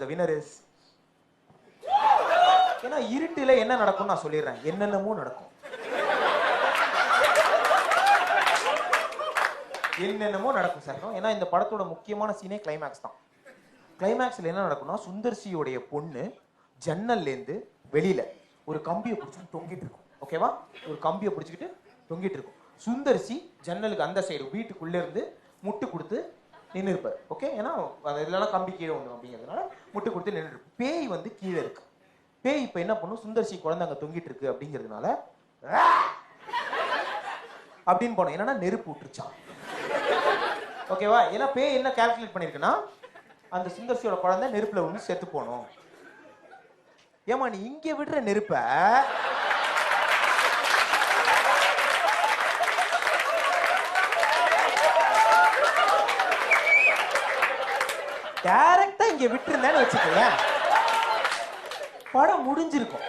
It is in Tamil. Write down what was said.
The winner is. ஏன்னா இருட்டுல என்ன நடக்கும் நான் சொல்லிடுறேன். என்னென்னமோ நடக்கும். என்னென்னமோ நடக்கும் சார். ஏன்னா இந்த படத்தோட முக்கியமான சீனே கிளைமேக்ஸ் தான். கிளைமேக்ஸ்ல என்ன நடக்கும்னா சுந்தர்சியோடைய பொண்ணு ஜன்னல்லேருந்து வெளியில ஒரு கம்பியை பிடிச்சிட்டு தொங்கிட்டு இருக்கும். ஓகேவா? ஒரு கம்பியை பிடிச்சிக்கிட்டு தொங்கிட்டு இருக்கும். சுந்தர்சி ஜன்னலுக்கு அந்த சைடு வீட்டுக்குள்ள இருந்து முட்டு கொடுத்து நின்று இருப்பார். ஓகே? ஏன்னா இதெல்லாம் கம்பி கீழே ஒன்று அப்படிங்கிறதுனால முட்டு கொடுத்து நின்று இருக்கும். பேய் வந்து கீழே இருக்கு. பேய் இப்ப என்ன பண்ணும்? சுந்தர்சி குழந்தை அங்க தொங்கிட்டு இருக்கு அப்படிங்கிறதுனால அப்படின்னு போனோம். என்னன்னா நெருப்பு விட்டுருச்சான். ஓகேவா? ஏன்னா பேய் என்ன கால்குலேட் பண்ணிருக்குன்னா அந்த சுந்தர்சியோட குழந்தை நெருப்புல வந்து செத்து போனோம். ஏமா நீ இங்க விடுற நெருப்ப டைரக்டா இங்க விட்டு இருந்தேன்னு வச்சுக்கோங்க, படம் முடிஞ்சிருக்கும்.